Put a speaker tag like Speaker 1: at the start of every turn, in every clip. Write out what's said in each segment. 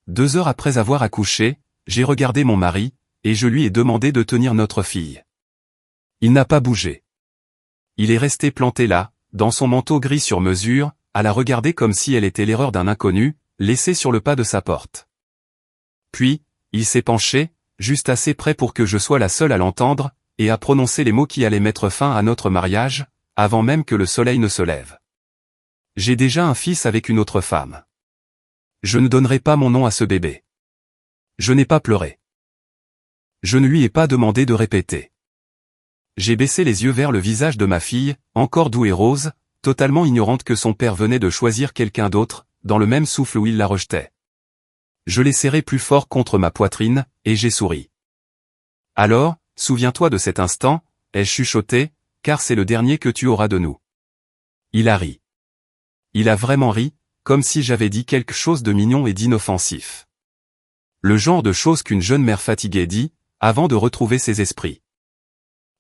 Speaker 1: 2 heures après avoir accouché, j'ai regardé mon mari, et je lui ai demandé de tenir notre fille. Il n'a pas bougé. Il est resté planté là, dans son manteau gris sur mesure, à la regarder comme si elle était l'erreur d'un inconnu, laissé sur le pas de sa porte. Puis, il s'est penché, juste assez près pour que je sois la seule à l'entendre, et à prononcer les mots qui allaient mettre fin à notre mariage, avant même que le soleil ne se lève. J'ai déjà un fils avec une autre femme. Je ne donnerai pas mon nom à ce bébé. Je n'ai pas pleuré. Je ne lui ai pas demandé de répéter. J'ai baissé les yeux vers le visage de ma fille, encore doux et rose, totalement ignorante que son père venait de choisir quelqu'un d'autre, dans le même souffle où il la rejetait. Je l'ai serré plus fort contre ma poitrine, et j'ai souri. Alors, souviens-toi de cet instant, ai-je chuchoté, car c'est le dernier que tu auras de nous. Il a ri. Il a vraiment ri, comme si j'avais dit quelque chose de mignon et d'inoffensif. Le genre de choses qu'une jeune mère fatiguée dit, avant de retrouver ses esprits.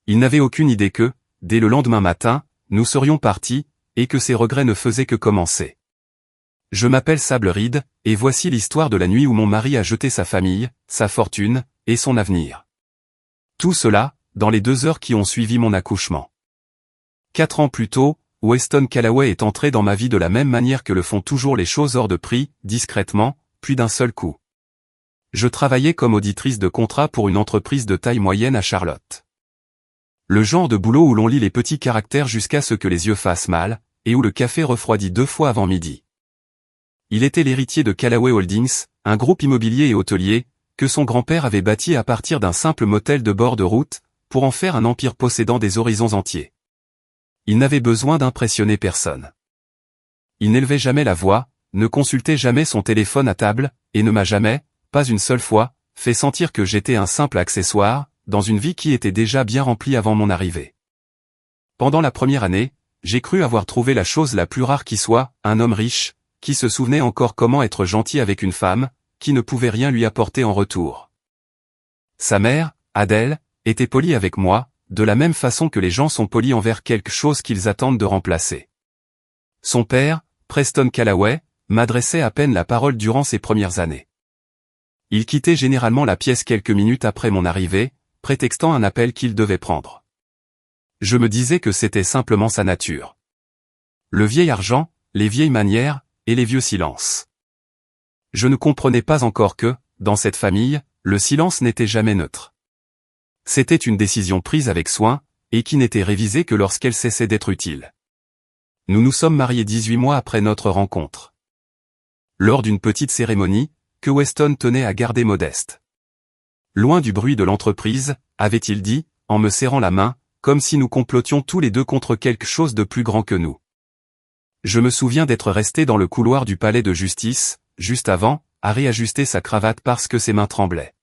Speaker 1: Il n'avait aucune idée que, dès le lendemain matin, nous serions partis, et que ses regrets ne faisaient que commencer. Je m'appelle Sable Reed, et voici l'histoire de la nuit où mon mari a jeté sa famille, sa fortune, et son avenir. Tout cela, dans les 2 heures qui ont suivi mon accouchement. 4 ans plus tôt, Weston Callaway est entré dans ma vie de la même manière que le font toujours les choses hors de prix, discrètement, puis d'un seul coup. Je travaillais comme auditrice de contrat pour une entreprise de taille moyenne à Charlotte. Le genre de boulot où l'on lit les petits caractères jusqu'à ce que les yeux fassent mal, et où le café refroidit 2 fois avant midi. Il était l'héritier de Callaway Holdings, un groupe immobilier et hôtelier, que son grand-père avait bâti à partir d'un simple motel de bord de route, pour en faire un empire possédant des horizons entiers. Il n'avait besoin d'impressionner personne. Il n'élevait jamais la voix, ne consultait jamais son téléphone à table, et ne m'a jamais, pas une seule fois, fait sentir que j'étais un simple accessoire, dans une vie qui était déjà bien remplie avant mon arrivée. Pendant la première année, j'ai cru avoir trouvé la chose la plus rare qui soit, un homme riche, qui se souvenait encore comment être gentil avec une femme, qui ne pouvait rien lui apporter en retour. Sa mère, Adèle, était polie avec moi, de la même façon que les gens sont polis envers quelque chose qu'ils attendent de remplacer. Son père, Preston Callaway, m'adressait à peine la parole durant ses premières années. Il quittait généralement la pièce quelques minutes après mon arrivée, prétextant un appel qu'il devait prendre. Je me disais que c'était simplement sa nature. Le vieil argent, les vieilles manières, et les vieux silences. Je ne comprenais pas encore que, dans cette famille, le silence n'était jamais neutre. C'était une décision prise avec soin, et qui n'était révisée que lorsqu'elle cessait d'être utile. Nous nous sommes mariés 18 mois après notre rencontre. Lors d'une petite cérémonie, que Weston tenait à garder modeste. Loin du bruit de l'entreprise, avait-il dit, en me serrant la main, comme si nous complotions tous les deux contre quelque chose de plus grand que nous. Je me souviens d'être resté dans le couloir du palais de justice, juste avant, à réajuster sa cravate parce que ses mains tremblaient.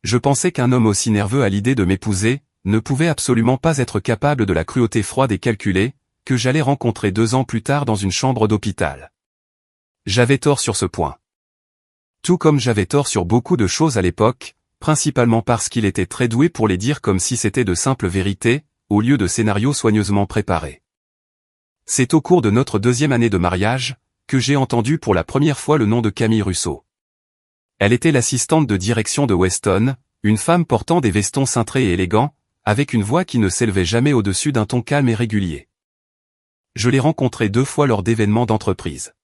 Speaker 1: Je pensais qu'un homme aussi nerveux à l'idée de m'épouser, ne pouvait absolument pas être capable de la cruauté froide et calculée, que j'allais rencontrer 2 ans plus tard dans une chambre d'hôpital. J'avais tort sur ce point. Tout comme j'avais tort sur beaucoup de choses à l'époque, principalement parce qu'il était très doué pour les dire comme si c'était de simples vérités, au lieu de scénarios soigneusement préparés. C'est au cours de notre 2e année de mariage, que j'ai entendu pour la première fois le nom de Camille Russo. Elle était l'assistante de direction de Weston, une femme portant des vestons cintrés et élégants, avec une voix qui ne s'élevait jamais au-dessus d'un ton calme et régulier. Je l'ai rencontrée 2 fois lors d'événements d'entreprise.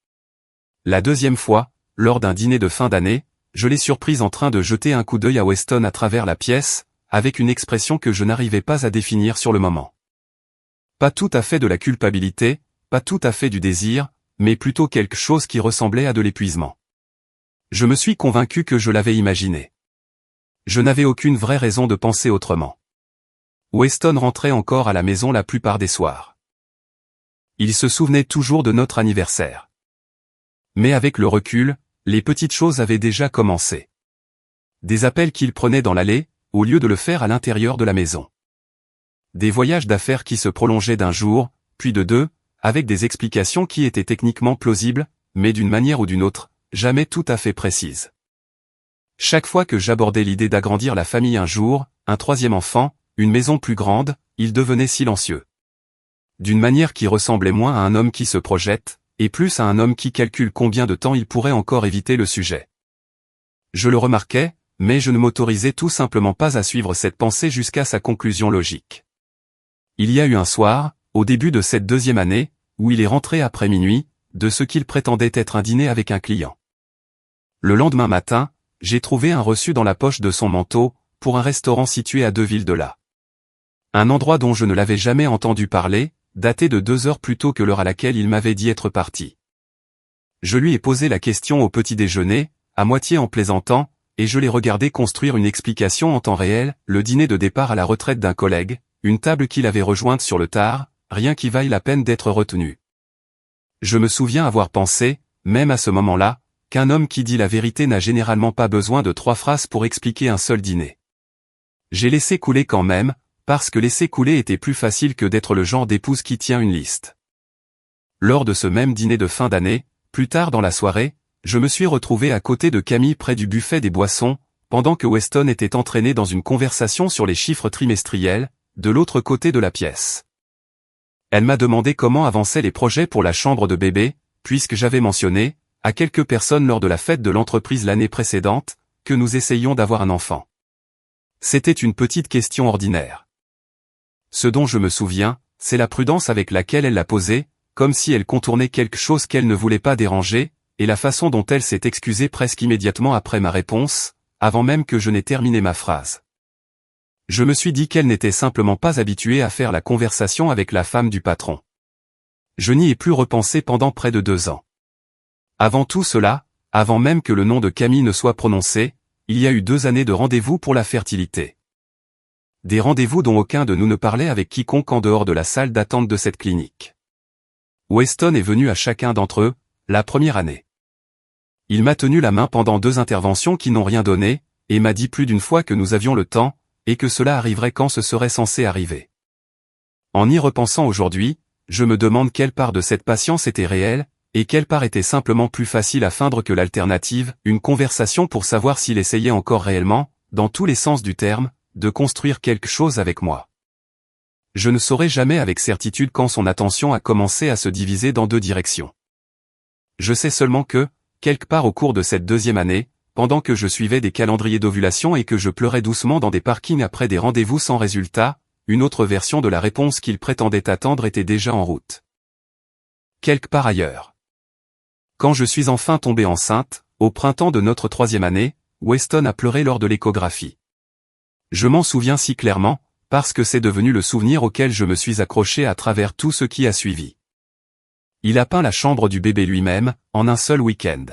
Speaker 1: La 2e fois, lors d'un dîner de fin d'année, je l'ai surprise en train de jeter un coup d'œil à Weston à travers la pièce, avec une expression que je n'arrivais pas à définir sur le moment. Pas tout à fait de la culpabilité, pas tout à fait du désir, mais plutôt quelque chose qui ressemblait à de l'épuisement. Je me suis convaincu que je l'avais imaginé. Je n'avais aucune vraie raison de penser autrement. Weston rentrait encore à la maison la plupart des soirs. Il se souvenait toujours de notre anniversaire. Mais avec le recul, les petites choses avaient déjà commencé. Des appels qu'il prenait dans l'allée, au lieu de le faire à l'intérieur de la maison. Des voyages d'affaires qui se prolongeaient d'un jour, puis de 2, avec des explications qui étaient techniquement plausibles, mais d'une manière ou d'une autre, jamais tout à fait précises. Chaque fois que j'abordais l'idée d'agrandir la famille un jour, un 3e enfant, une maison plus grande, il devenait silencieux. D'une manière qui ressemblait moins à un homme qui se projette, et plus à un homme qui calcule combien de temps il pourrait encore éviter le sujet. Je le remarquais, mais je ne m'autorisais tout simplement pas à suivre cette pensée jusqu'à sa conclusion logique. Il y a eu un soir, au début de cette deuxième année, où il est rentré après minuit, de ce qu'il prétendait être un dîner avec un client. Le lendemain matin, j'ai trouvé un reçu dans la poche de son manteau, pour un restaurant situé à 2 villes de là. Un endroit dont je ne l'avais jamais entendu parler, daté de 2 heures plus tôt que l'heure à laquelle il m'avait dit être parti. Je lui ai posé la question au petit déjeuner, à moitié en plaisantant, et je l'ai regardé construire une explication en temps réel, le dîner de départ à la retraite d'un collègue, une table qu'il avait rejointe sur le tard, rien qui vaille la peine d'être retenu. Je me souviens avoir pensé, même à ce moment-là, qu'un homme qui dit la vérité n'a généralement pas besoin de 3 phrases pour expliquer un seul dîner. J'ai laissé couler quand même, parce que laisser couler était plus facile que d'être le genre d'épouse qui tient une liste. Lors de ce même dîner de fin d'année, plus tard dans la soirée, je me suis retrouvé à côté de Camille près du buffet des boissons, pendant que Weston était entraîné dans une conversation sur les chiffres trimestriels, de l'autre côté de la pièce. Elle m'a demandé comment avançaient les projets pour la chambre de bébé, puisque j'avais mentionné, à quelques personnes lors de la fête de l'entreprise l'année précédente, que nous essayions d'avoir un enfant. C'était une petite question ordinaire. Ce dont je me souviens, c'est la prudence avec laquelle elle l'a posée, comme si elle contournait quelque chose qu'elle ne voulait pas déranger, et la façon dont elle s'est excusée presque immédiatement après ma réponse, avant même que je n'ai terminé ma phrase. Je me suis dit qu'elle n'était simplement pas habituée à faire la conversation avec la femme du patron. Je n'y ai plus repensé pendant près de 2 ans. Avant tout cela, avant même que le nom de Camille ne soit prononcé, il y a eu 2 années de rendez-vous pour la fertilité. Des rendez-vous dont aucun de nous ne parlait avec quiconque en dehors de la salle d'attente de cette clinique. Weston est venu à chacun d'entre eux, la première année. Il m'a tenu la main pendant 2 interventions qui n'ont rien donné, et m'a dit plus d'une fois que nous avions le temps, et que cela arriverait quand ce serait censé arriver. En y repensant aujourd'hui, je me demande quelle part de cette patience était réelle, et quelle part était simplement plus facile à feindre que l'alternative, une conversation pour savoir s'il essayait encore réellement, dans tous les sens du terme, de construire quelque chose avec moi. Je ne saurai jamais avec certitude quand son attention a commencé à se diviser dans 2 directions. Je sais seulement que, quelque part au cours de cette 2e année, pendant que je suivais des calendriers d'ovulation et que je pleurais doucement dans des parkings après des rendez-vous sans résultat, une autre version de la réponse qu'il prétendait attendre était déjà en route. Quelque part ailleurs. Quand je suis enfin tombée enceinte, au printemps de notre 3e année, Weston a pleuré lors de l'échographie. Je m'en souviens si clairement, parce que c'est devenu le souvenir auquel je me suis accroché à travers tout ce qui a suivi. Il a peint la chambre du bébé lui-même, en un seul week-end.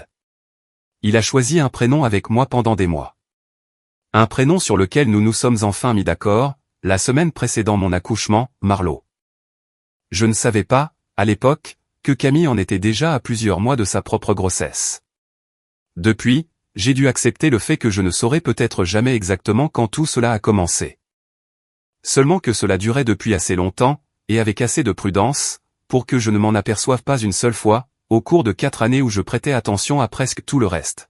Speaker 1: Il a choisi un prénom avec moi pendant des mois. Un prénom sur lequel nous nous sommes enfin mis d'accord, la semaine précédant mon accouchement, Marlo. Je ne savais pas, à l'époque, que Camille en était déjà à plusieurs mois de sa propre grossesse. Depuis, j'ai dû accepter le fait que je ne saurais peut-être jamais exactement quand tout cela a commencé. Seulement que cela durait depuis assez longtemps, et avec assez de prudence, pour que je ne m'en aperçoive pas une seule fois, au cours de 4 années où je prêtais attention à presque tout le reste.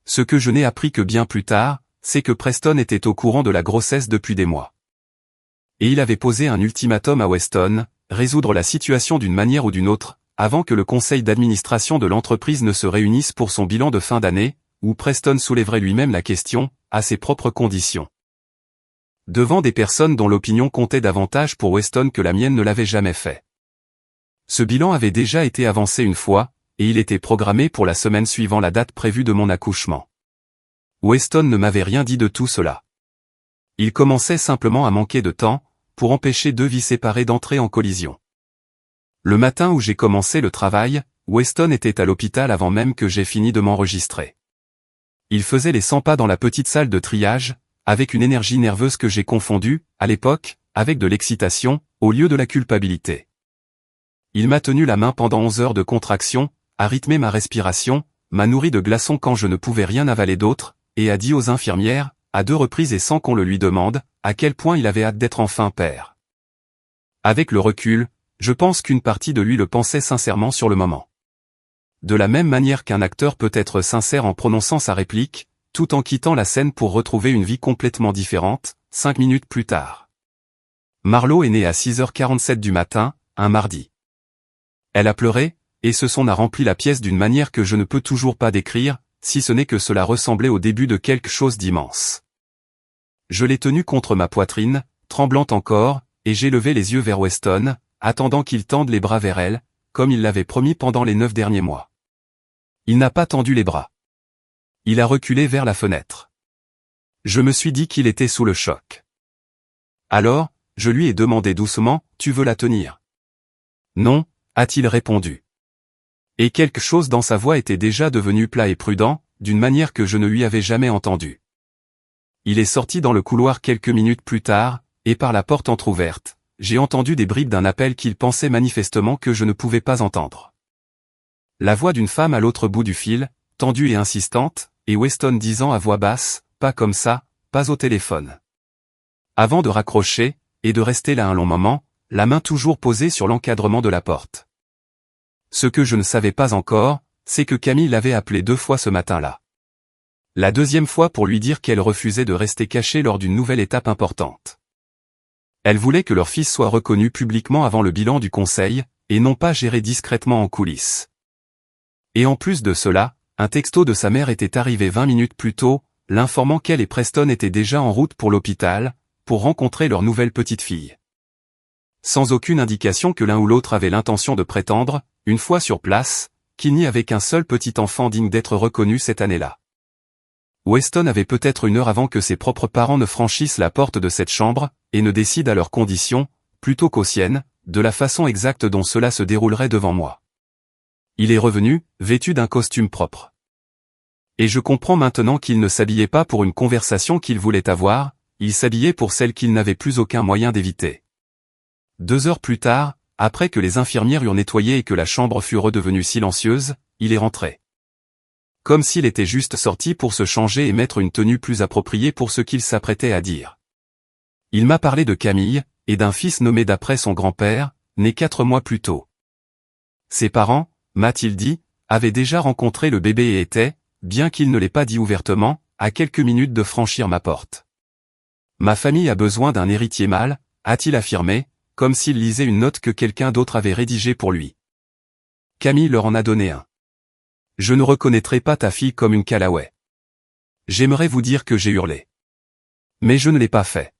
Speaker 1: Ce que je n'ai appris que bien plus tard, c'est que Preston était au courant de la grossesse depuis des mois. Et il avait posé un ultimatum à Weston, résoudre la situation d'une manière ou d'une autre, avant que le conseil d'administration de l'entreprise ne se réunisse pour son bilan de fin d'année, où Preston soulèverait lui-même la question, à ses propres conditions. Devant des personnes dont l'opinion comptait davantage pour Weston que la mienne ne l'avait jamais fait. Ce bilan avait déjà été avancé une fois, et il était programmé pour la semaine suivant la date prévue de mon accouchement. Weston ne m'avait rien dit de tout cela. Il commençait simplement à manquer de temps, pour empêcher 2 vies séparées d'entrer en collision. Le matin où j'ai commencé le travail, Weston était à l'hôpital avant même que j'aie fini de m'enregistrer. Il faisait les 100 pas dans la petite salle de triage, avec une énergie nerveuse que j'ai confondue, à l'époque, avec de l'excitation, au lieu de la culpabilité. Il m'a tenu la main pendant 11 heures de contraction, a rythmé ma respiration, m'a nourri de glaçons quand je ne pouvais rien avaler d'autre, et a dit aux infirmières, à 2 reprises et sans qu'on le lui demande, à quel point il avait hâte d'être enfin père. Avec le recul, je pense qu'une partie de lui le pensait sincèrement sur le moment. De la même manière qu'un acteur peut être sincère en prononçant sa réplique, tout en quittant la scène pour retrouver une vie complètement différente, 5 minutes plus tard. Marlo est née à 6h47 du matin, un mardi. Elle a pleuré, et ce son a rempli la pièce d'une manière que je ne peux toujours pas décrire, si ce n'est que cela ressemblait au début de quelque chose d'immense. Je l'ai tenue contre ma poitrine, tremblante encore, et j'ai levé les yeux vers Weston, attendant qu'il tende les bras vers elle, comme il l'avait promis pendant les 9 derniers mois. Il n'a pas tendu les bras. Il a reculé vers la fenêtre. Je me suis dit qu'il était sous le choc. Alors, je lui ai demandé doucement, « Tu veux la tenir ?» « Non », a-t-il répondu. Et quelque chose dans sa voix était déjà devenu plat et prudent, d'une manière que je ne lui avais jamais entendue. Il est sorti dans le couloir quelques minutes plus tard, et par la porte entr'ouverte, j'ai entendu des bribes d'un appel qu'il pensait manifestement que je ne pouvais pas entendre. La voix d'une femme à l'autre bout du fil, tendue et insistante, et Weston disant à voix basse, « Pas comme ça, pas au téléphone. » Avant de raccrocher, et de rester là un long moment, la main toujours posée sur l'encadrement de la porte. Ce que je ne savais pas encore, c'est que Camille l'avait appelé 2 fois ce matin-là. La deuxième fois pour lui dire qu'elle refusait de rester cachée lors d'une nouvelle étape importante. Elle voulait que leur fils soit reconnu publiquement avant le bilan du conseil, et non pas géré discrètement en coulisses. Et en plus de cela, un texto de sa mère était arrivé 20 minutes plus tôt, l'informant qu'elle et Preston étaient déjà en route pour l'hôpital, pour rencontrer leur nouvelle petite fille. Sans aucune indication que l'un ou l'autre avait l'intention de prétendre, une fois sur place, qu'il n'y avait qu'un seul petit enfant digne d'être reconnu cette année-là. Weston avait peut-être 1 heure avant que ses propres parents ne franchissent la porte de cette chambre, et ne décident à leurs conditions, plutôt qu'aux siennes, de la façon exacte dont cela se déroulerait devant moi. Il est revenu, vêtu d'un costume propre. Et je comprends maintenant qu'il ne s'habillait pas pour une conversation qu'il voulait avoir, il s'habillait pour celle qu'il n'avait plus aucun moyen d'éviter. 2 heures plus tard, après que les infirmières eurent nettoyé et que la chambre fut redevenue silencieuse, il est rentré. Comme s'il était juste sorti pour se changer et mettre une tenue plus appropriée pour ce qu'il s'apprêtait à dire. Il m'a parlé de Camille, et d'un fils nommé d'après son grand-père, né 4 mois plus tôt. Ses parents, m'a-t-il dit, avaient déjà rencontré le bébé et étaient, bien qu'il ne l'ait pas dit ouvertement, à quelques minutes de franchir ma porte. Ma famille a besoin d'un héritier mâle, a-t-il affirmé, comme s'il lisait une note que quelqu'un d'autre avait rédigée pour lui. Camille leur en a donné un. Je ne reconnaîtrai pas ta fille comme une Callaway. J'aimerais vous dire que j'ai hurlé. Mais je ne l'ai pas fait.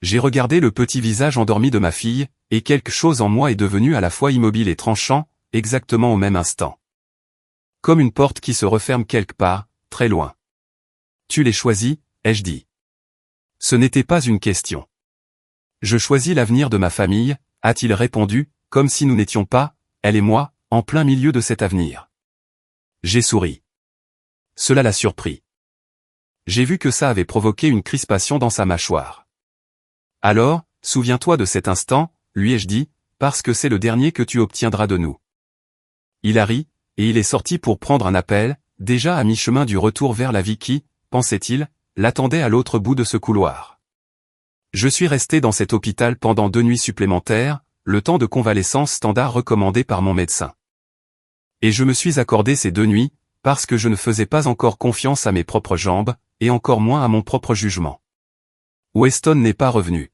Speaker 1: J'ai regardé le petit visage endormi de ma fille, et quelque chose en moi est devenu à la fois immobile et tranchant, exactement au même instant. Comme une porte qui se referme quelque part, très loin. Tu l'as choisi, ai-je dit. Ce n'était pas une question. Je choisis l'avenir de ma famille, a-t-il répondu, comme si nous n'étions pas, elle et moi, en plein milieu de cet avenir. J'ai souri. Cela l'a surpris. J'ai vu que ça avait provoqué une crispation dans sa mâchoire. Alors, souviens-toi de cet instant, lui ai-je dit, parce que c'est le dernier que tu obtiendras de nous. Il a ri, et il est sorti pour prendre un appel, déjà à mi-chemin du retour vers la vie qui, pensait-il, l'attendait à l'autre bout de ce couloir. Je suis resté dans cet hôpital pendant 2 nuits supplémentaires, le temps de convalescence standard recommandé par mon médecin. Et je me suis accordé ces 2 nuits, parce que je ne faisais pas encore confiance à mes propres jambes, et encore moins à mon propre jugement. Weston n'est pas revenu.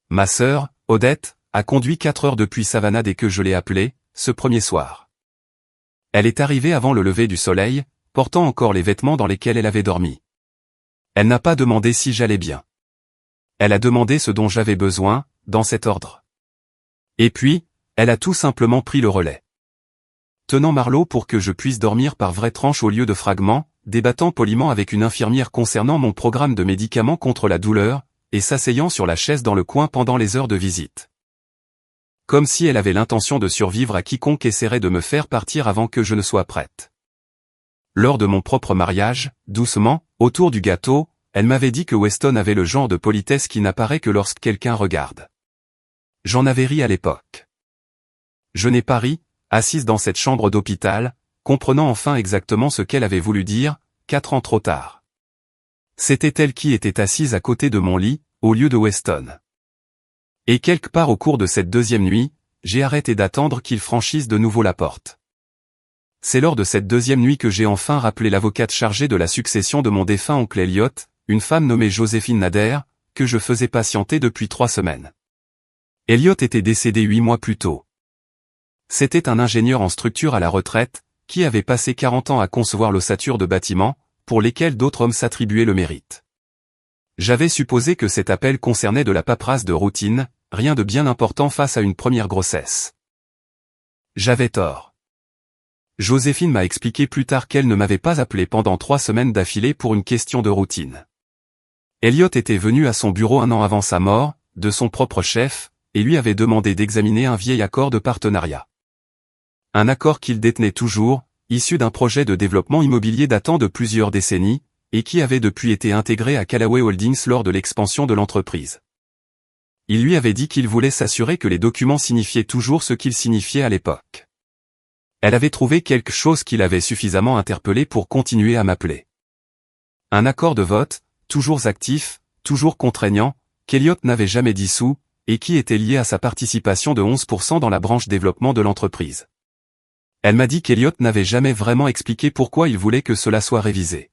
Speaker 1: Ma sœur, Odette, a conduit 4 heures depuis Savannah dès que je l'ai appelée, ce premier soir. Elle est arrivée avant le lever du soleil, portant encore les vêtements dans lesquels elle avait dormi. Elle n'a pas demandé si j'allais bien. Elle a demandé ce dont j'avais besoin, dans cet ordre. Et puis, elle a tout simplement pris le relais. Tenant Marlowe pour que je puisse dormir par vraies tranches au lieu de fragments, débattant poliment avec une infirmière concernant mon programme de médicaments contre la douleur, et s'asseyant sur la chaise dans le coin pendant les heures de visite. Comme si elle avait l'intention de survivre à quiconque essaierait de me faire partir avant que je ne sois prête. Lors de mon propre mariage, doucement, autour du gâteau, elle m'avait dit que Weston avait le genre de politesse qui n'apparaît que lorsque quelqu'un regarde. J'en avais ri à l'époque. Je n'ai pas ri, assise dans cette chambre d'hôpital, comprenant enfin exactement ce qu'elle avait voulu dire, 4 ans trop tard. C'était elle qui était assise à côté de mon lit, au lieu de Weston. Et quelque part au cours de cette 2e nuit, j'ai arrêté d'attendre qu'il franchisse de nouveau la porte. C'est lors de cette 2e nuit que j'ai enfin rappelé l'avocate chargée de la succession de mon défunt oncle Elliot, une femme nommée Joséphine Nader, que je faisais patienter depuis 3 semaines. Elliot était décédé 8 mois plus tôt. C'était un ingénieur en structure à la retraite, qui avait passé 40 ans à concevoir l'ossature de bâtiments, pour lesquels d'autres hommes s'attribuaient le mérite. J'avais supposé que cet appel concernait de la paperasse de routine, rien de bien important face à une première grossesse. J'avais tort. Joséphine m'a expliqué plus tard qu'elle ne m'avait pas appelé pendant 3 semaines d'affilée pour une question de routine. Elliot était venu à son bureau 1 an avant sa mort, de son propre chef, et lui avait demandé d'examiner un vieil accord de partenariat. Un accord qu'il détenait toujours, issu d'un projet de développement immobilier datant de plusieurs décennies, et qui avait depuis été intégré à Callaway Holdings lors de l'expansion de l'entreprise. Il lui avait dit qu'il voulait s'assurer que les documents signifiaient toujours ce qu'ils signifiaient à l'époque. Elle avait trouvé quelque chose qui l'avait suffisamment interpellé pour continuer à m'appeler. Un accord de vote, toujours actif, toujours contraignant, qu'Elliot n'avait jamais dissous, et qui était lié à sa participation de 11% dans la branche développement de l'entreprise. Elle m'a dit qu'Elliot n'avait jamais vraiment expliqué pourquoi il voulait que cela soit révisé.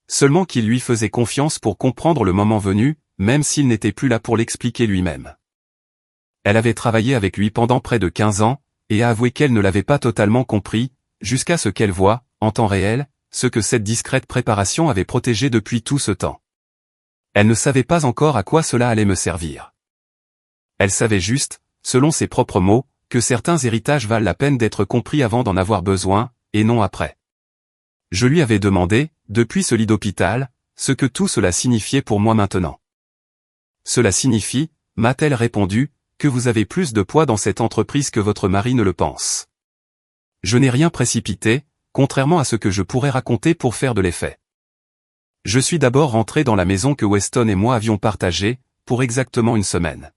Speaker 1: Seulement qu'il lui faisait confiance pour comprendre le moment venu, même s'il n'était plus là pour l'expliquer lui-même. Elle avait travaillé avec lui pendant près de 15 ans, et a avoué qu'elle ne l'avait pas totalement compris, jusqu'à ce qu'elle voie, en temps réel, ce que cette discrète préparation avait protégé depuis tout ce temps. Elle ne savait pas encore à quoi cela allait me servir. Elle savait juste, selon ses propres mots, que certains héritages valent la peine d'être compris avant d'en avoir besoin, et non après. Je lui avais demandé, depuis ce lit d'hôpital, ce que tout cela signifiait pour moi maintenant. Cela signifie, m'a-t-elle répondu, que vous avez plus de poids dans cette entreprise que votre mari ne le pense. Je n'ai rien précipité, contrairement à ce que je pourrais raconter pour faire de l'effet. Je suis d'abord rentré dans la maison que Weston et moi avions partagée, pour exactement 1 semaine.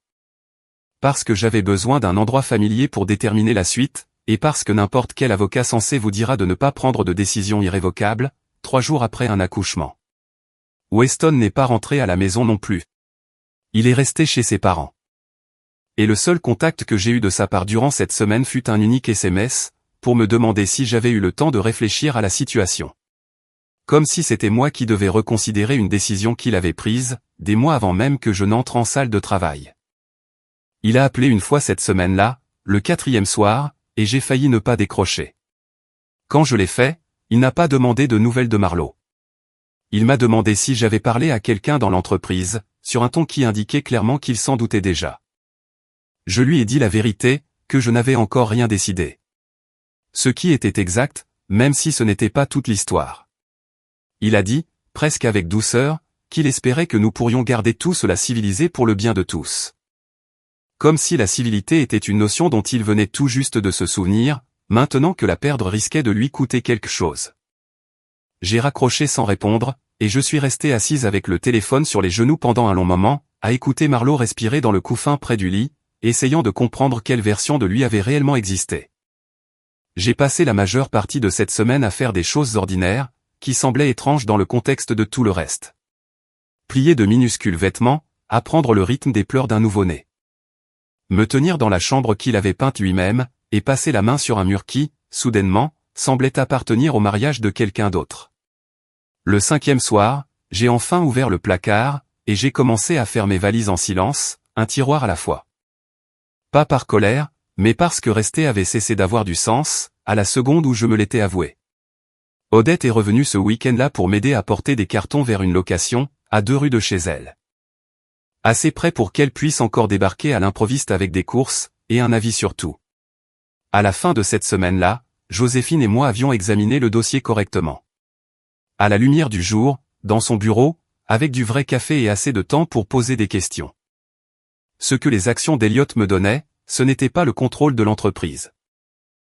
Speaker 1: Parce que j'avais besoin d'un endroit familier pour déterminer la suite, et parce que n'importe quel avocat censé vous dira de ne pas prendre de décision irrévocable, 3 jours après un accouchement. Weston n'est pas rentré à la maison non plus. Il est resté chez ses parents. Et le seul contact que j'ai eu de sa part durant cette semaine fut un unique SMS, pour me demander si j'avais eu le temps de réfléchir à la situation. Comme si c'était moi qui devais reconsidérer une décision qu'il avait prise, des mois avant même que je n'entre en salle de travail. Il a appelé une fois cette semaine-là, le 4e soir, et j'ai failli ne pas décrocher. Quand je l'ai fait, il n'a pas demandé de nouvelles de Marlo. Il m'a demandé si j'avais parlé à quelqu'un dans l'entreprise, sur un ton qui indiquait clairement qu'il s'en doutait déjà. Je lui ai dit la vérité, que je n'avais encore rien décidé. Ce qui était exact, même si ce n'était pas toute l'histoire. Il a dit, presque avec douceur, qu'il espérait que nous pourrions garder tout cela civilisé pour le bien de tous. Comme si la civilité était une notion dont il venait tout juste de se souvenir, maintenant que la perdre risquait de lui coûter quelque chose. J'ai raccroché sans répondre, et je suis resté assise avec le téléphone sur les genoux pendant un long moment, à écouter Marlo respirer dans le couffin près du lit, essayant de comprendre quelle version de lui avait réellement existé. J'ai passé la majeure partie de cette semaine à faire des choses ordinaires, qui semblaient étranges dans le contexte de tout le reste. Plier de minuscules vêtements, apprendre le rythme des pleurs d'un nouveau-né. Me tenir dans la chambre qu'il avait peinte lui-même, et passer la main sur un mur qui, soudainement, semblait appartenir au mariage de quelqu'un d'autre. Le 5e soir, j'ai enfin ouvert le placard, et j'ai commencé à faire mes valises en silence, un tiroir à la fois. Pas par colère, mais parce que rester avait cessé d'avoir du sens, à la seconde où je me l'étais avoué. Odette est revenue ce week-end-là pour m'aider à porter des cartons vers une location, à 2 rues de chez elle. Assez près pour qu'elle puisse encore débarquer à l'improviste avec des courses, et un avis sur tout. À la fin de cette semaine-là, Joséphine et moi avions examiné le dossier correctement. À la lumière du jour, dans son bureau, avec du vrai café et assez de temps pour poser des questions. Ce que les actions d'Elliot me donnaient, ce n'était pas le contrôle de l'entreprise.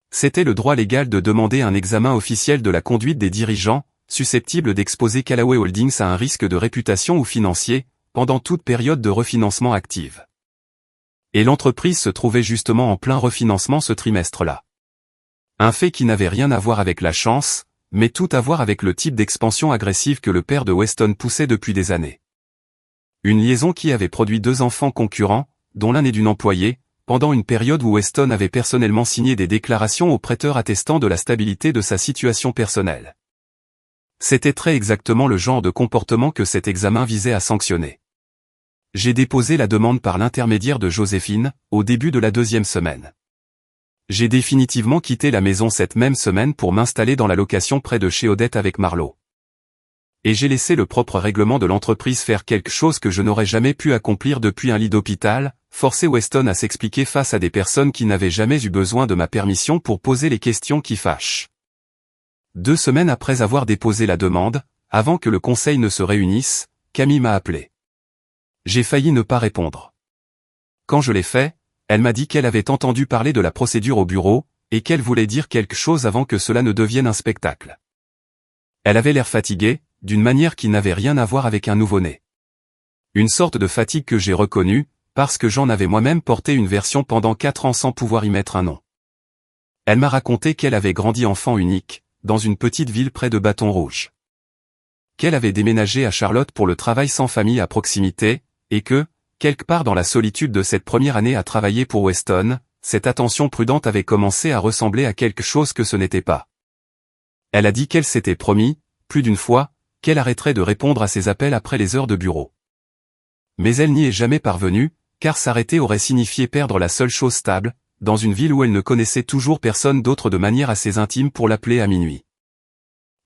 Speaker 1: C'était le droit légal de demander un examen officiel de la conduite des dirigeants, susceptible d'exposer Callaway Holdings à un risque de réputation ou financier, pendant toute période de refinancement active. Et l'entreprise se trouvait justement en plein refinancement ce trimestre-là. Un fait qui n'avait rien à voir avec la chance, mais tout à voir avec le type d'expansion agressive que le père de Weston poussait depuis des années. Une liaison qui avait produit 2 enfants concurrents, dont l'un est d'une employée, pendant une période où Weston avait personnellement signé des déclarations aux prêteurs attestant de la stabilité de sa situation personnelle. C'était très exactement le genre de comportement que cet examen visait à sanctionner. J'ai déposé la demande par l'intermédiaire de Joséphine, au début de la 2e semaine. J'ai définitivement quitté la maison cette même semaine pour m'installer dans la location près de chez Odette avec Marlo. Et j'ai laissé le propre règlement de l'entreprise faire quelque chose que je n'aurais jamais pu accomplir depuis un lit d'hôpital, forcer Weston à s'expliquer face à des personnes qui n'avaient jamais eu besoin de ma permission pour poser les questions qui fâchent. 2 semaines après avoir déposé la demande, avant que le conseil ne se réunisse, Camille m'a appelé. J'ai failli ne pas répondre. Quand je l'ai fait, elle m'a dit qu'elle avait entendu parler de la procédure au bureau, et qu'elle voulait dire quelque chose avant que cela ne devienne un spectacle. Elle avait l'air fatiguée, d'une manière qui n'avait rien à voir avec un nouveau-né. Une sorte de fatigue que j'ai reconnue, parce que j'en avais moi-même porté une version pendant 4 ans sans pouvoir y mettre un nom. Elle m'a raconté qu'elle avait grandi enfant unique, dans une petite ville près de Bâton Rouge. Qu'elle avait déménagé à Charlotte pour le travail sans famille à proximité, et que, quelque part dans la solitude de cette première année à travailler pour Weston, cette attention prudente avait commencé à ressembler à quelque chose que ce n'était pas. Elle a dit qu'elle s'était promis, plus d'une fois, qu'elle arrêterait de répondre à ses appels après les heures de bureau. Mais elle n'y est jamais parvenue, car s'arrêter aurait signifié perdre la seule chose stable, dans une ville où elle ne connaissait toujours personne d'autre de manière assez intime pour l'appeler à minuit.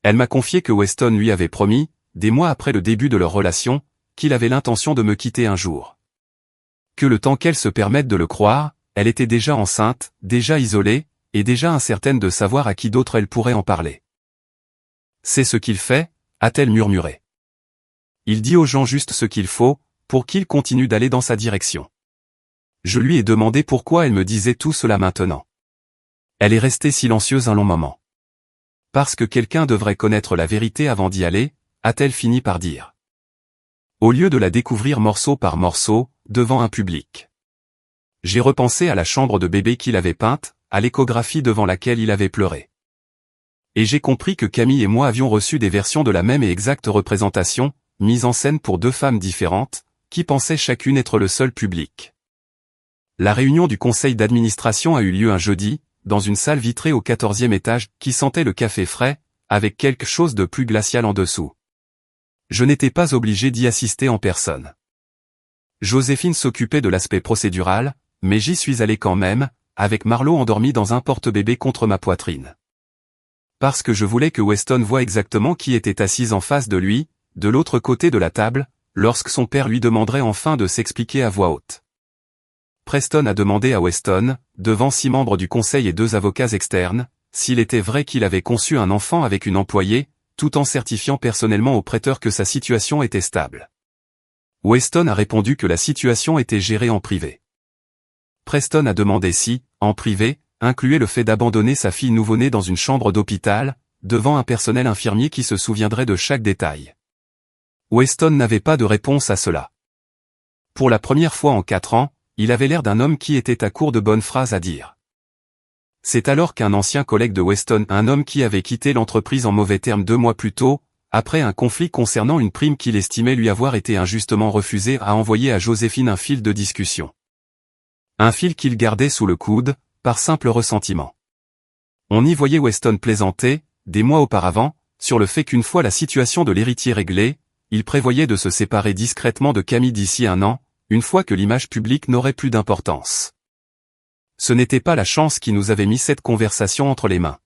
Speaker 1: Elle m'a confié que Weston lui avait promis, des mois après le début de leur relation, qu'il avait l'intention de me quitter un jour. Que le temps qu'elle se permette de le croire, elle était déjà enceinte, déjà isolée, et déjà incertaine de savoir à qui d'autre elle pourrait en parler. C'est ce qu'il fait, a-t-elle murmuré. Il dit aux gens juste ce qu'il faut, pour qu'ils continuent d'aller dans sa direction. Je lui ai demandé pourquoi elle me disait tout cela maintenant. Elle est restée silencieuse un long moment. Parce que quelqu'un devrait connaître la vérité avant d'y aller, a-t-elle fini par dire. Au lieu de la découvrir morceau par morceau, devant un public. J'ai repensé à la chambre de bébé qu'il avait peinte, à l'échographie devant laquelle il avait pleuré. Et j'ai compris que Camille et moi avions reçu des versions de la même et exacte représentation, mise en scène pour 2 femmes différentes, qui pensaient chacune être le seul public. La réunion du conseil d'administration a eu lieu un jeudi, dans une salle vitrée au 14e étage, qui sentait le café frais, avec quelque chose de plus glacial en dessous. Je n'étais pas obligé d'y assister en personne. Joséphine s'occupait de l'aspect procédural, mais j'y suis allé quand même, avec Marlo endormi dans un porte-bébé contre ma poitrine. Parce que je voulais que Weston voie exactement qui était assise en face de lui, de l'autre côté de la table, lorsque son père lui demanderait enfin de s'expliquer à voix haute. Preston a demandé à Weston, devant 6 membres du conseil et 2 avocats externes, s'il était vrai qu'il avait conçu un enfant avec une employée, tout en certifiant personnellement au prêteur que sa situation était stable. Weston a répondu que la situation était gérée en privé. Preston a demandé si, en privé, incluait le fait d'abandonner sa fille nouveau-née dans une chambre d'hôpital, devant un personnel infirmier qui se souviendrait de chaque détail. Weston n'avait pas de réponse à cela. Pour la première fois en 4 ans, il avait l'air d'un homme qui était à court de bonnes phrases à dire. C'est alors qu'un ancien collègue de Weston, un homme qui avait quitté l'entreprise en mauvais termes 2 mois plus tôt, après un conflit concernant une prime qu'il estimait lui avoir été injustement refusée, a envoyé à Joséphine un fil de discussion. Un fil qu'il gardait sous le coude, par simple ressentiment. On y voyait Weston plaisanter, des mois auparavant, sur le fait qu'une fois la situation de l'héritier réglée, il prévoyait de se séparer discrètement de Camille d'ici 1 an, une fois que l'image publique n'aurait plus d'importance. Ce n'était pas la chance qui nous avait mis cette conversation entre les mains.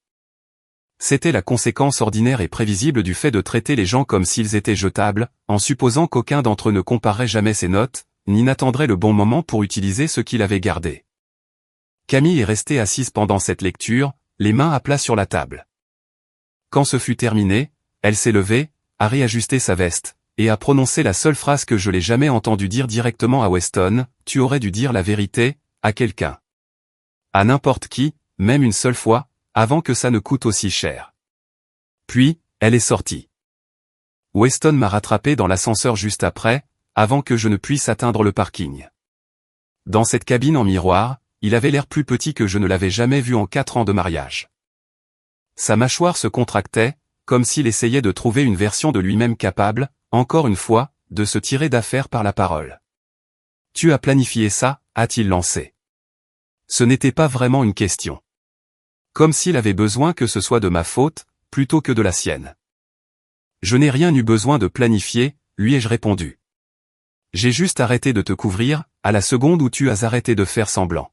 Speaker 1: C'était la conséquence ordinaire et prévisible du fait de traiter les gens comme s'ils étaient jetables, en supposant qu'aucun d'entre eux ne comparerait jamais ses notes, ni n'attendrait le bon moment pour utiliser ce qu'il avait gardé. Camille est restée assise pendant cette lecture, les mains à plat sur la table. Quand ce fut terminé, elle s'est levée, a réajusté sa veste, et a prononcé la seule phrase que je l'ai jamais entendu dire directement à Weston: « Tu aurais dû dire la vérité, à quelqu'un. À n'importe qui, même une seule fois, avant que ça ne coûte aussi cher. » Puis, elle est sortie. Weston m'a rattrapé dans l'ascenseur juste après, avant que je ne puisse atteindre le parking. Dans cette cabine en miroir, il avait l'air plus petit que je ne l'avais jamais vu en 4 ans de mariage. Sa mâchoire se contractait, comme s'il essayait de trouver une version de lui-même capable, encore une fois, de se tirer d'affaire par la parole. « Tu as planifié ça ?» a-t-il lancé. Ce n'était pas vraiment une question. Comme s'il avait besoin que ce soit de ma faute, plutôt que de la sienne. Je n'ai rien eu besoin de planifier, lui ai-je répondu. J'ai juste arrêté de te couvrir, à la seconde où tu as arrêté de faire semblant.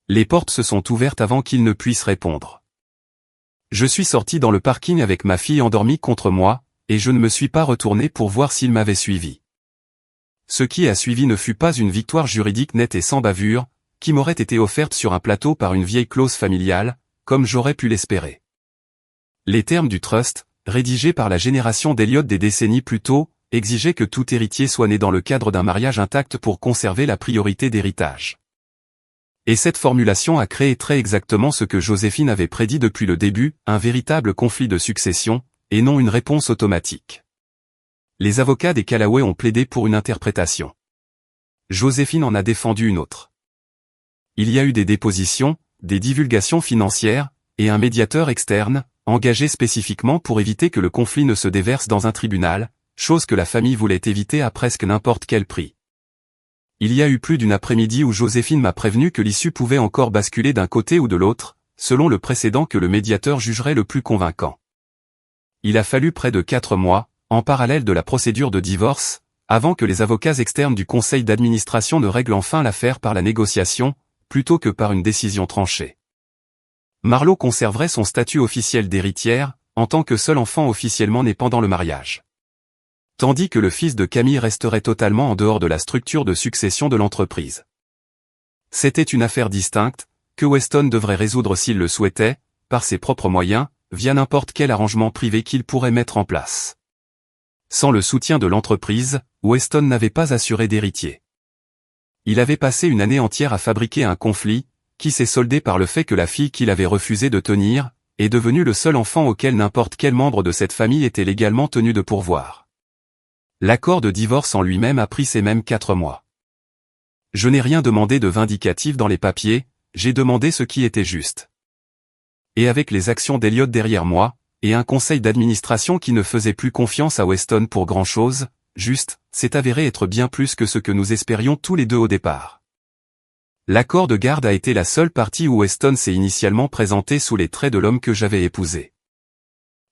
Speaker 1: Les portes se sont ouvertes avant qu'il ne puisse répondre. Je suis sorti dans le parking avec ma fille endormie contre moi, et je ne me suis pas retourné pour voir s'il m'avait suivi. Ce qui a suivi ne fut pas une victoire juridique nette et sans bavure, qui m'aurait été offerte sur un plateau par une vieille clause familiale, comme j'aurais pu l'espérer. Les termes du trust, rédigés par la génération d'Eliott des décennies plus tôt, exigeaient que tout héritier soit né dans le cadre d'un mariage intact pour conserver la priorité d'héritage. Et cette formulation a créé très exactement ce que Joséphine avait prédit depuis le début, un véritable conflit de succession, et non une réponse automatique. Les avocats des Callaway ont plaidé pour une interprétation. Joséphine en a défendu une autre. Il y a eu des dépositions, des divulgations financières, et un médiateur externe, engagé spécifiquement pour éviter que le conflit ne se déverse dans un tribunal, chose que la famille voulait éviter à presque n'importe quel prix. Il y a eu plus d'une après-midi où Joséphine m'a prévenu que l'issue pouvait encore basculer d'un côté ou de l'autre, selon le précédent que le médiateur jugerait le plus convaincant. Il a fallu près de 4 mois, en parallèle de la procédure de divorce, avant que les avocats externes du conseil d'administration ne règlent enfin l'affaire par la négociation, plutôt que par une décision tranchée. Marlo conserverait son statut officiel d'héritière, en tant que seul enfant officiellement né pendant le mariage. Tandis que le fils de Camille resterait totalement en dehors de la structure de succession de l'entreprise. C'était une affaire distincte, que Weston devrait résoudre s'il le souhaitait, par ses propres moyens, via n'importe quel arrangement privé qu'il pourrait mettre en place. Sans le soutien de l'entreprise, Weston n'avait pas assuré d'héritier. Il avait passé une année entière à fabriquer un conflit, qui s'est soldé par le fait que la fille qu'il avait refusé de tenir, est devenue le seul enfant auquel n'importe quel membre de cette famille était légalement tenu de pourvoir. L'accord de divorce en lui-même a pris ces mêmes 4 mois. Je n'ai rien demandé de vindicatif dans les papiers, j'ai demandé ce qui était juste. Et avec les actions d'Eliott derrière moi, et un conseil d'administration qui ne faisait plus confiance à Weston pour grand-chose, juste, s'est avéré être bien plus que ce que nous espérions tous les deux au départ. L'accord de garde a été la seule partie où Weston s'est initialement présenté sous les traits de l'homme que j'avais épousé.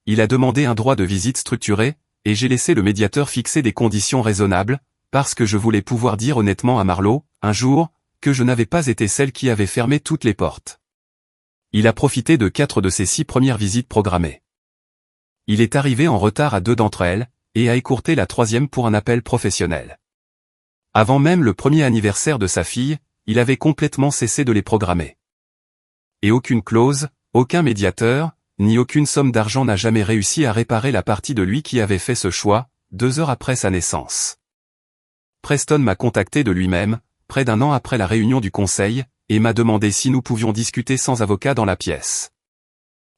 Speaker 1: Il a demandé un droit de visite structuré, et j'ai laissé le médiateur fixer des conditions raisonnables, parce que je voulais pouvoir dire honnêtement à Marlo, un jour, que je n'avais pas été celle qui avait fermé toutes les portes. Il a profité de 4 de ses 6 premières visites programmées. Il est arrivé en retard à 2 d'entre elles, et a écourté la 3e pour un appel professionnel. Avant même le premier anniversaire de sa fille, il avait complètement cessé de les programmer. Et aucune clause, aucun médiateur, ni aucune somme d'argent n'a jamais réussi à réparer la partie de lui qui avait fait ce choix, 2 heures après sa naissance. Preston m'a contacté de lui-même, près d'1 an après la réunion du conseil, et m'a demandé si nous pouvions discuter sans avocat dans la pièce.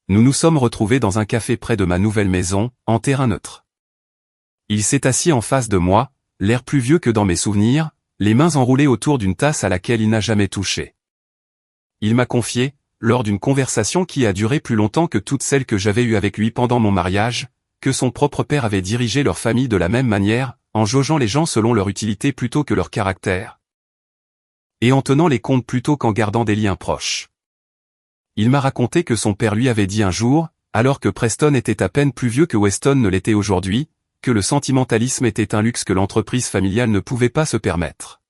Speaker 1: Nous nous sommes retrouvés dans un café près de ma nouvelle maison, en terrain neutre. Il s'est assis en face de moi, l'air plus vieux que dans mes souvenirs, les mains enroulées autour d'une tasse à laquelle il n'a jamais touché. Il m'a confié, lors d'une conversation qui a duré plus longtemps que toutes celles que j'avais eues avec lui pendant mon mariage, que son propre père avait dirigé leur famille de la même manière, en jaugeant les gens selon leur utilité plutôt que leur caractère, et en tenant les comptes plutôt qu'en gardant des liens proches. Il m'a raconté que son père lui avait dit un jour, alors que Preston était à peine plus vieux que Weston ne l'était aujourd'hui, que le sentimentalisme était un luxe que l'entreprise familiale ne pouvait pas se permettre.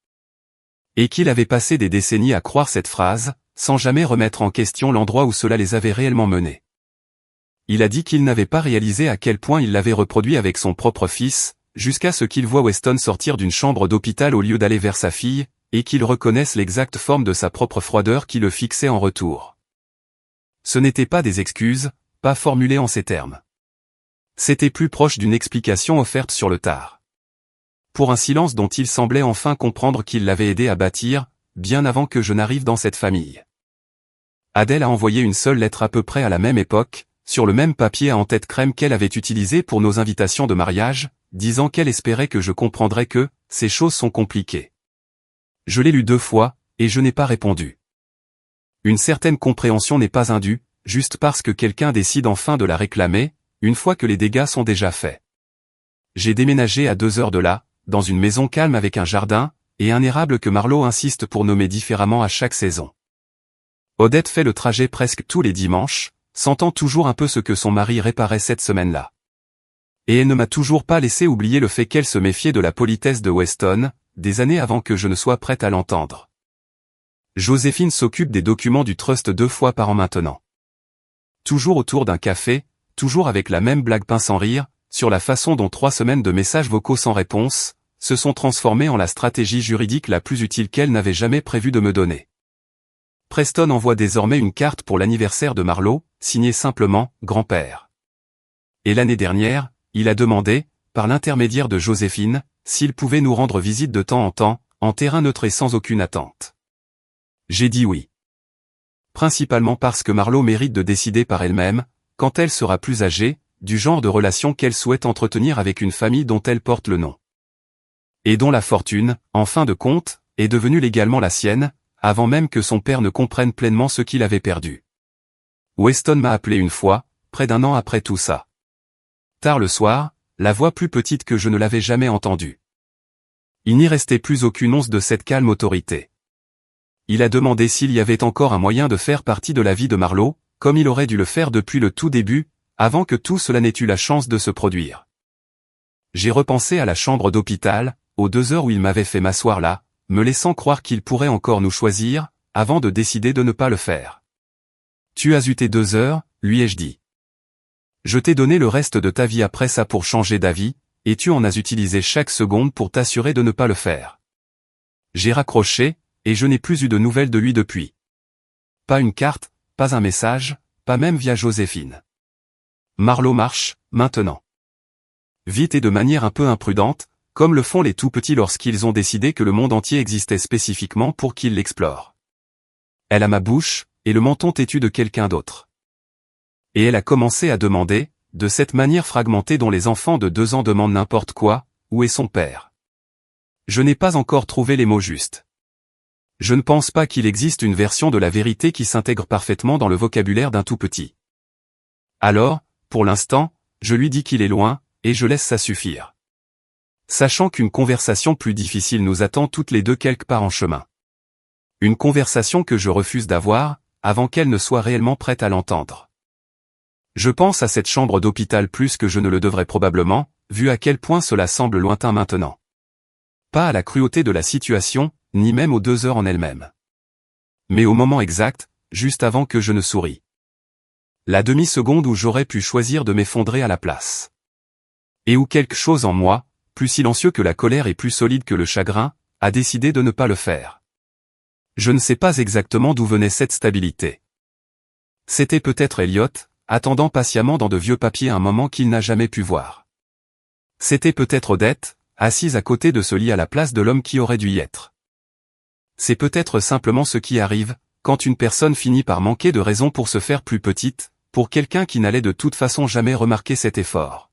Speaker 1: Et qu'il avait passé des décennies à croire cette phrase, sans jamais remettre en question l'endroit où cela les avait réellement menés. Il a dit qu'il n'avait pas réalisé à quel point il l'avait reproduit avec son propre fils, jusqu'à ce qu'il voie Weston sortir d'une chambre d'hôpital au lieu d'aller vers sa fille, et qu'il reconnaisse l'exacte forme de sa propre froideur qui le fixait en retour. Ce n'étaient pas des excuses, pas formulées en ces termes. C'était plus proche d'une explication offerte sur le tard. Pour un silence dont il semblait enfin comprendre qu'il l'avait aidé à bâtir, bien avant que je n'arrive dans cette famille. Adèle a envoyé une seule lettre à peu près à la même époque, sur le même papier à en-tête crème qu'elle avait utilisé pour nos invitations de mariage, disant qu'elle espérait que je comprendrais que, ces choses sont compliquées. Je l'ai lu 2 fois, et je n'ai pas répondu. Une certaine compréhension n'est pas indue, juste parce que quelqu'un décide enfin de la réclamer, une fois que les dégâts sont déjà faits. J'ai déménagé à 2 heures de là, dans une maison calme avec un jardin, et un érable que Marlo insiste pour nommer différemment à chaque saison. Odette fait le trajet presque tous les dimanches, sentant toujours un peu ce que son mari réparait cette semaine-là. Et elle ne m'a toujours pas laissé oublier le fait qu'elle se méfiait de la politesse de Weston, des années avant que je ne sois prête à l'entendre. Joséphine s'occupe des documents du trust 2 fois par an maintenant. Toujours autour d'un café, toujours avec la même blague pince sans rire, sur la façon dont 3 semaines de messages vocaux sans réponse, se sont transformés en la stratégie juridique la plus utile qu'elle n'avait jamais prévu de me donner. Preston envoie désormais une carte pour l'anniversaire de Marlo, signée simplement « Grand-père ». Et l'année dernière, il a demandé, par l'intermédiaire de Joséphine, s'il pouvait nous rendre visite de temps en temps, en terrain neutre et sans aucune attente. J'ai dit oui. Principalement parce que Marlo mérite de décider par elle-même, quand elle sera plus âgée, du genre de relation qu'elle souhaite entretenir avec une famille dont elle porte le nom. Et dont la fortune, en fin de compte, est devenue légalement la sienne, avant même que son père ne comprenne pleinement ce qu'il avait perdu. Weston m'a appelé une fois, près d'1 an après tout ça. Tard le soir, la voix plus petite que je ne l'avais jamais entendue. Il n'y restait plus aucune once de cette calme autorité. Il a demandé s'il y avait encore un moyen de faire partie de la vie de Marlo, comme il aurait dû le faire depuis le tout début, avant que tout cela n'ait eu la chance de se produire. J'ai repensé à la chambre d'hôpital, aux 2 heures où il m'avait fait m'asseoir là, me laissant croire qu'il pourrait encore nous choisir, avant de décider de ne pas le faire. Tu as eu tes 2 heures, lui ai-je dit. Je t'ai donné le reste de ta vie après ça pour changer d'avis, et tu en as utilisé chaque seconde pour t'assurer de ne pas le faire. J'ai raccroché, et je n'ai plus eu de nouvelles de lui depuis. Pas une carte, pas un message, pas même via Joséphine. Marlo marche, maintenant. Vite et de manière un peu imprudente, comme le font les tout-petits lorsqu'ils ont décidé que le monde entier existait spécifiquement pour qu'ils l'explorent. Elle a ma bouche, et le menton têtu de quelqu'un d'autre. Et elle a commencé à demander, de cette manière fragmentée dont les enfants de 2 ans demandent n'importe quoi, où est son père. Je n'ai pas encore trouvé les mots justes. Je ne pense pas qu'il existe une version de la vérité qui s'intègre parfaitement dans le vocabulaire d'un tout-petit. Alors, pour l'instant, je lui dis qu'il est loin, et je laisse ça suffire. Sachant qu'une conversation plus difficile nous attend toutes les deux quelque part en chemin. Une conversation que je refuse d'avoir, avant qu'elle ne soit réellement prête à l'entendre. Je pense à cette chambre d'hôpital plus que je ne le devrais probablement, vu à quel point cela semble lointain maintenant. Pas à la cruauté de la situation, ni même aux 2 heures en elles-mêmes. Mais au moment exact, juste avant que je ne souris. La demi-seconde où j'aurais pu choisir de m'effondrer à la place. Et où quelque chose en moi, plus silencieux que la colère et plus solide que le chagrin, a décidé de ne pas le faire. Je ne sais pas exactement d'où venait cette stabilité. C'était peut-être Elliot, attendant patiemment dans de vieux papiers un moment qu'il n'a jamais pu voir. C'était peut-être Odette, assise à côté de ce lit à la place de l'homme qui aurait dû y être. C'est peut-être simplement ce qui arrive, quand une personne finit par manquer de raison pour se faire plus petite, pour quelqu'un qui n'allait de toute façon jamais remarquer cet effort.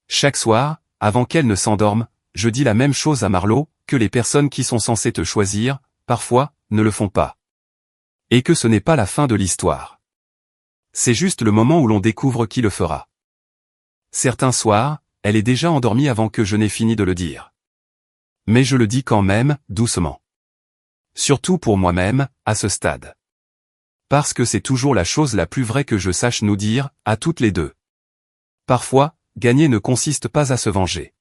Speaker 1: Chaque soir, avant qu'elle ne s'endorme, je dis la même chose à Marlo, que les personnes qui sont censées te choisir, parfois, ne le font pas. Et que ce n'est pas la fin de l'histoire. C'est juste le moment où l'on découvre qui le fera. Certains soirs, elle est déjà endormie avant que je n'ai fini de le dire. Mais je le dis quand même, doucement. Surtout pour moi-même, à ce stade. Parce que c'est toujours la chose la plus vraie que je sache nous dire, à toutes les deux. Parfois, gagner ne consiste pas à se venger.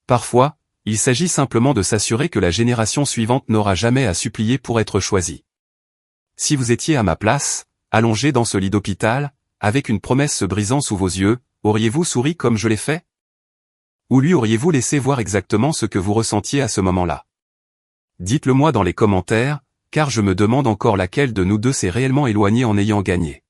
Speaker 1: Parfois, il s'agit simplement de s'assurer que la génération suivante n'aura jamais à supplier pour être choisie. Si vous étiez à ma place, allongé dans ce lit d'hôpital, avec une promesse se brisant sous vos yeux, auriez-vous souri comme je l'ai fait? Ou lui auriez-vous laissé voir exactement ce que vous ressentiez à ce moment-là? Dites-le moi dans les commentaires, car je me demande encore laquelle de nous deux s'est réellement éloignée en ayant gagné.